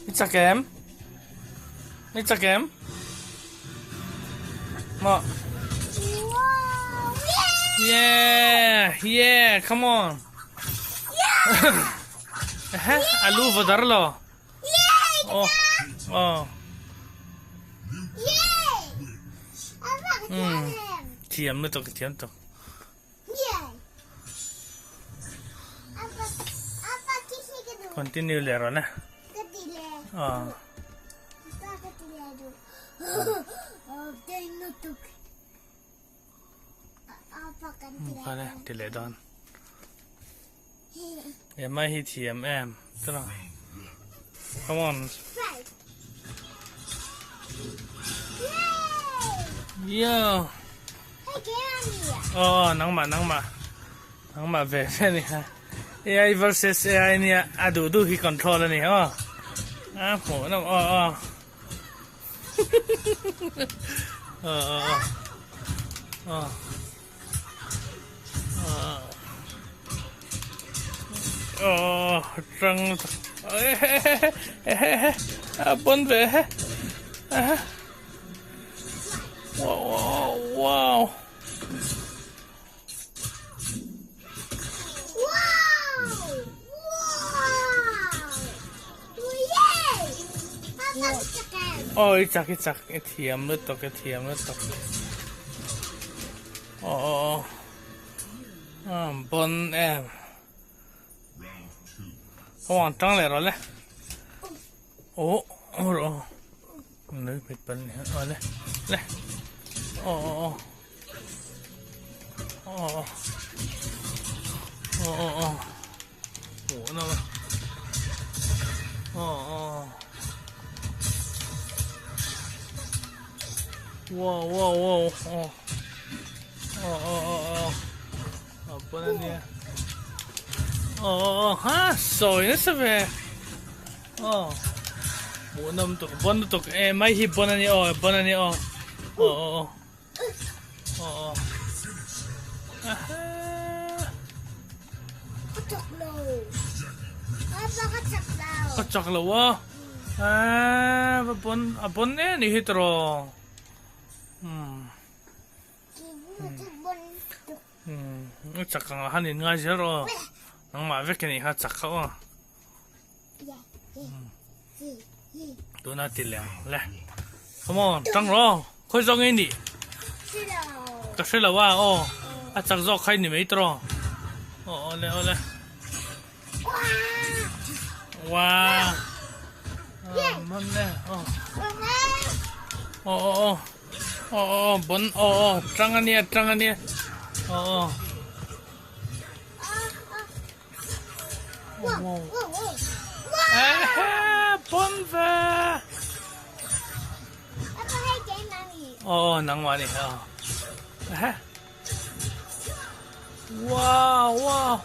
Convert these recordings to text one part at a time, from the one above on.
It's a game. It's a game. Mo. Wow! Yeah, yeah, come on. Alu vadar lo. Yay! Oh, oh. Yay! Apa kejadian? Thiam nữa tục, thiam tục. Yay! Apa kisi kedua? Continue le rồi nè. Ketile. Ờ. Kita ketile dulu. Oh, dia nutuk. Apa kan Coi đây, thì lệ đòn. Em mai hi thiam em. Tức là. Come on. Right. Yay! Yeah. Hey, kaya Oh, nang mà về thế này ha. AI versus AI này, đủ khi control này ha. Mổ nó trăng bắn về wow Wow! Yay! Apa kejadian? ôi chắc cái thiềm nữa tục bắn em không còn trăng lại rồi đấy rồi nơi bị bắn rồi đấy ủa nó wow apa namanya ha soi nó sẽ về bốn tục em mấy hiệp bốn này Kocok lo. Apa kocok lo? kocak lo wah bốn này nih hitro chắc là hắn nên ngay rồi nang mà việc này ha chắc không tôi nói tiền lẹ come on trăng rồi khơi rong cái gì cái gì là wa chắc do khai ni mấy trò lẹ wow mắm nè bốn trăng anh nè bốn về Apa hai cái nani? nang mà này wow wow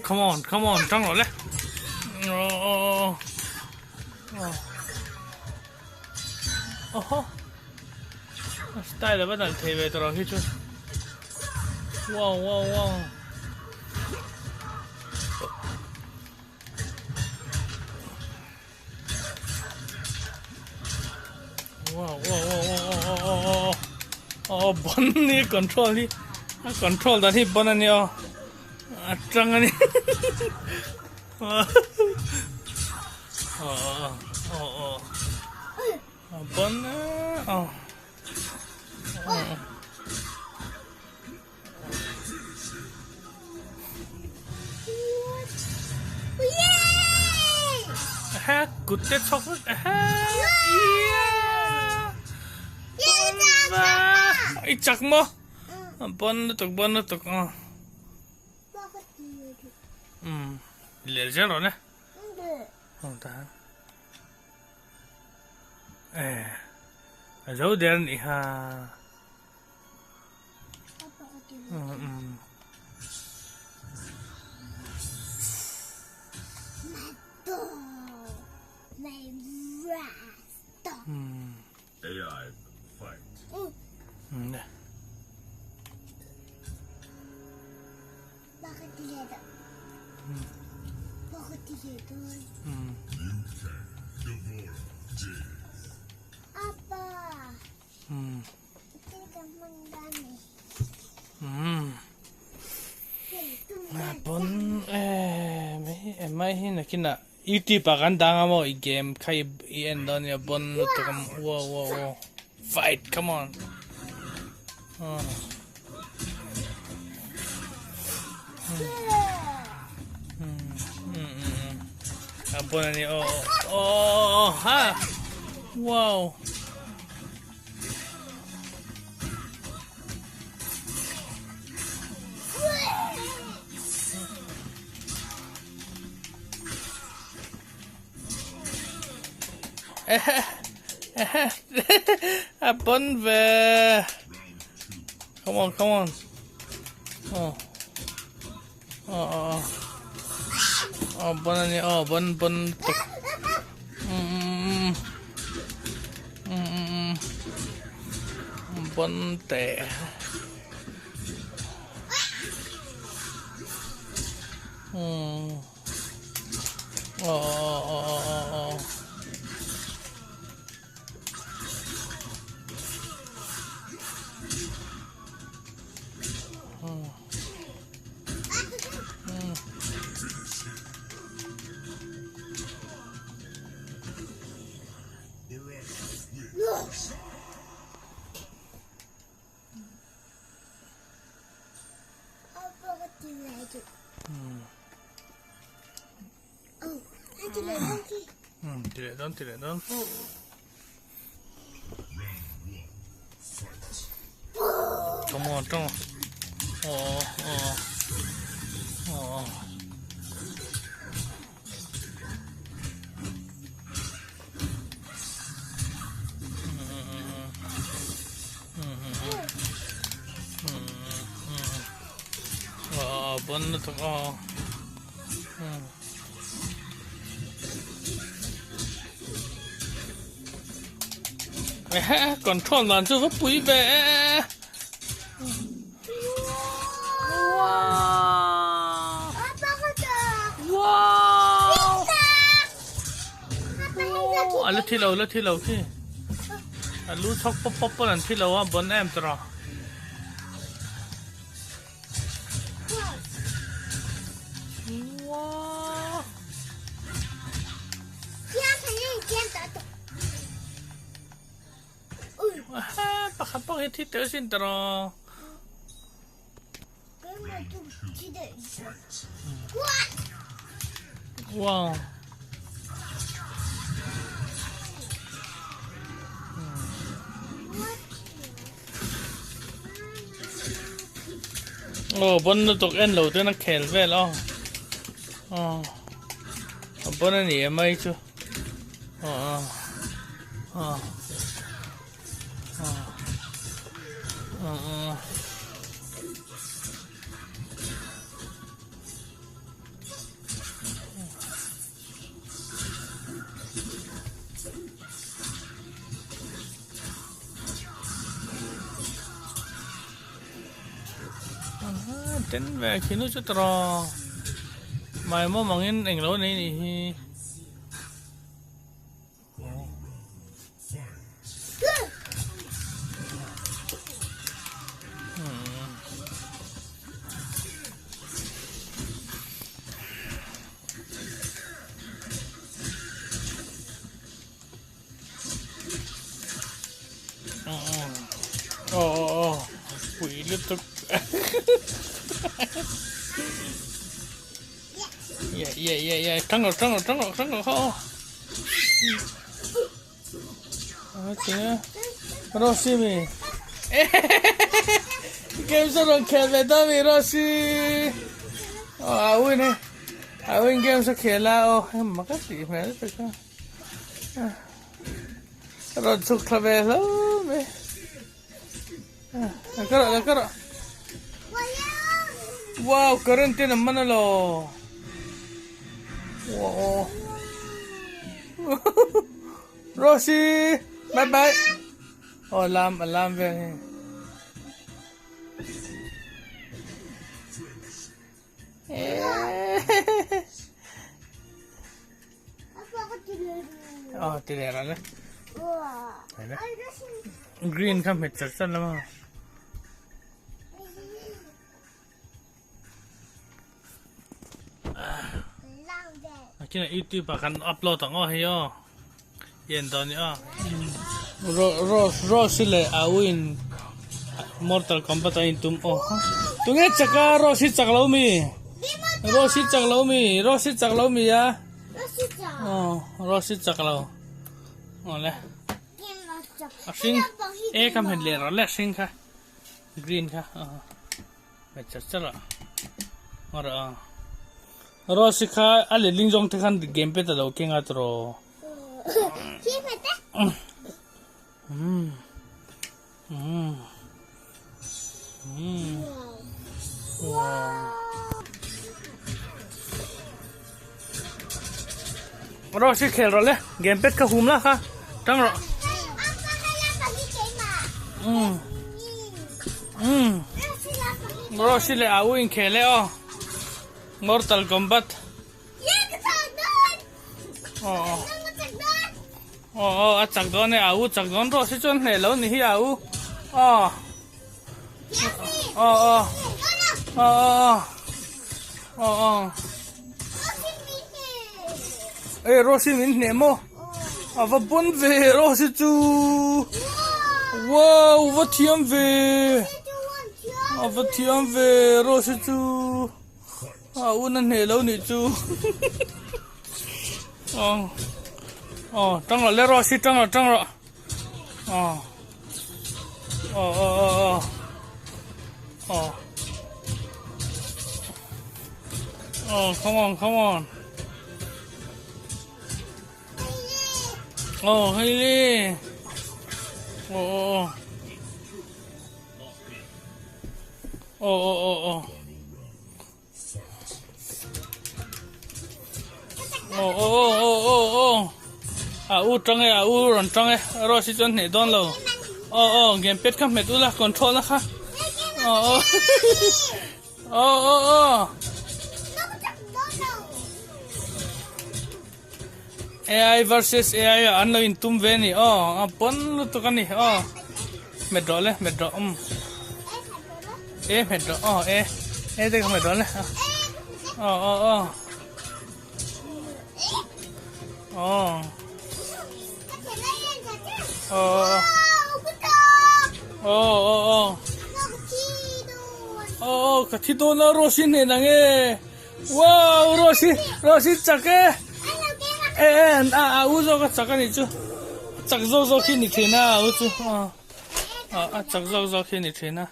come on trăng rồi đấy style là bắt đầu thay về rồi chứ wow bắn đi control tadi bắn anh nhá trăng anh bắn Yay! good tết sốc ít chắc mà bắn nó tục Bakit dito? lệ ra rồi nè Hindi. không ta dấu đen đi ha Apa ka dito? Mato. May rasta. AI fight. nè Apa? Hmm. Kita mendani. Bon mai hi na kina iti pa kan danga mo I game kai I end on ya bon to kam wow fight come on bon ni ha wow Bon về come on bon này bon tục bon tệ Tidak don. Come on. Bon to còn thon lần chưa có bụi về wow anh thi lâu khi anh lú thóc pop lần thi lâu à bọn em tao Pakapang hiti sin taro. Wow. Bon tuk en lo tu nak khel ve lo. Bon ni mai chu. Đến về khi nó chút trò mày mua mong in ảnh lỗ này thì quỷ liên tục yeah trắng rồi không thế Rossi game sao rồi खेल बेटा भी Rossi आवin game sao खेला em mà cái gì mà nó cái rồi chụp clave lắm mày Karo. Wow, current naman alo. Wow. Rosie, bye. Alam về. อ๋อตีเลยอะไรเลย 우와. 그래? 아, 이거 신. green ข้ามเห็ดจัดจัดแล้วมั้ง 랑데. กินอีทีปะกันอัพโหลดต่างอ้อให้ย่อเย็นตอนนี้อ่ะรอสิเลยเอาอิน Mortal Kombat อินตุ้มโอ้ตุ้งเอ็ดจักรรอสิจักรเรามีรอสิจักรเรามีรอสิจักรเรามีอ่ะ 맛있죠? อ๋อรอสิจักรเราอ๋อเลย 맛있죠? ชิงเอ๊ะคำเห็นเลยเราแหละชิงค่ะ green ค่ะอ๋อไม่จัดจัดละอ๋อละรอสิค่ะอะไรลิงจงที่ขันเกมเป็ดเราเก่งอ่ะตัว 힘했다? ว้าว รอสิเคลรอเลยเกมเป็ดก็หุ่มละค่ะจังรอ 아빠 하얀 바지 게임아. รอสิเลยเอาอินเคลเลยอ๋อ Mortal Kombat 얘그 장난! อ๋อ 너무 장난! อ๋ออ่ะจักรโดนเนี่ยเอาจักรโดนรอสิจนเนี่ยแล้วนี่เอาอ๋อ 야미! อ๋ออ๋อ 너는! อ๋ออ๋ออ๋อ 어신미니! เอ้รอสิมินเนี่ยโมอ่ะว่าบนเวรอสิจู 우와! ว้าวว่าเทียมเว 해주원 귀여워! อ่ะว่าเทียมเวรอสิจูอ่ะอุ่นนั่นเนี่ยแล้วนี่จูอ๋ออ๋อจังรอเลยรอสิจังรออ๋ออ๋ออ๋ออ๋ออ๋อ Oh, come on, come on. Oh, Hailey. Oh, oh, oh, oh, oh. Oh, oh, oh, oh, oh, oh. À, u trăng ấy, à, u rắn trăng ấy, rồi xin chân này đón lâu. Oh, game pet khắp mệt u là control là khá. Oh, oh. AI versus AI anlo in tum ve ni pon lu to kan ni medro le medro medro de ka medro le ka thi do na rosin ne nang e wow rosin chake u zo ka chaka ni chu chak zo khi ni thena u chu chak zo khi ni thena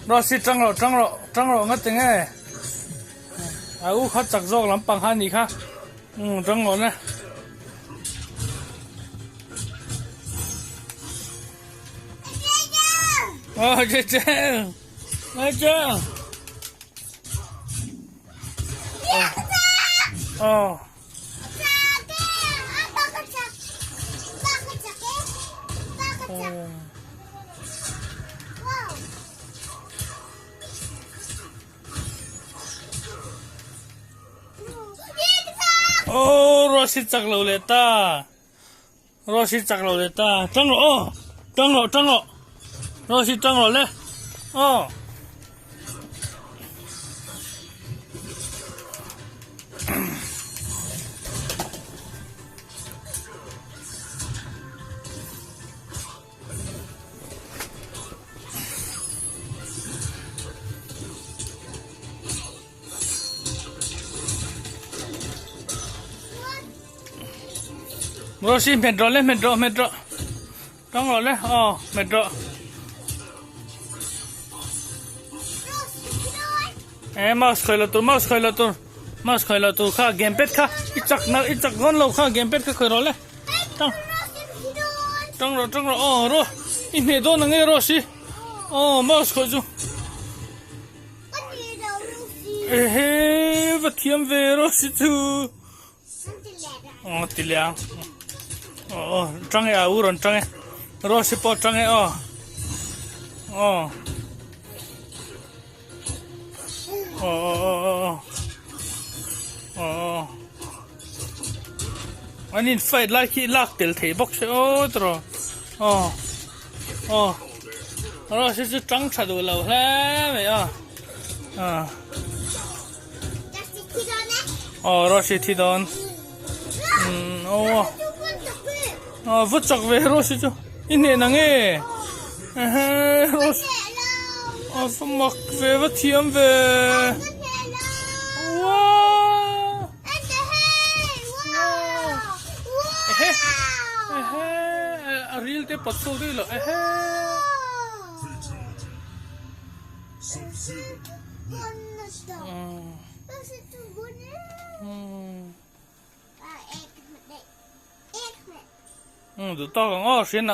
Rosi trăng rồi ngắt tiếng ấy u khát chặt rau lắm bằng hai nhỉ khá trăng rồi nè chơi Rosi chặt lâu lệ ta Rosi chặt lâu lệ ta trăng rồi Rosi trăng rồi lệ Rosi medro le medro trăng rồi lệ medro mouse khơi là tu kha gamepad kha ichak gon lo kha gamepad kha khơi rồi lệ trăng rồi ro in ne do na nge Rosi 哦，没错就，我知道露西。哎嘿，我天喂了是就，哦，对了，哦，张呀，无人张呀，罗是包张呀哦，哦，哦哦哦哦哦。อันนี้ไฟไล่ขี้ลากเตลเทบอกใช่โอ้ตรออ๋อเราจะจังชัดดูเราแล้วไหมอ๋อเราสิที่โดนโอ้ฟุตจักเวเราสิจ้ะอินเนนังเอเราสมัครเววัดเทียมเวว้าreal te patso de lo du ta gang xin na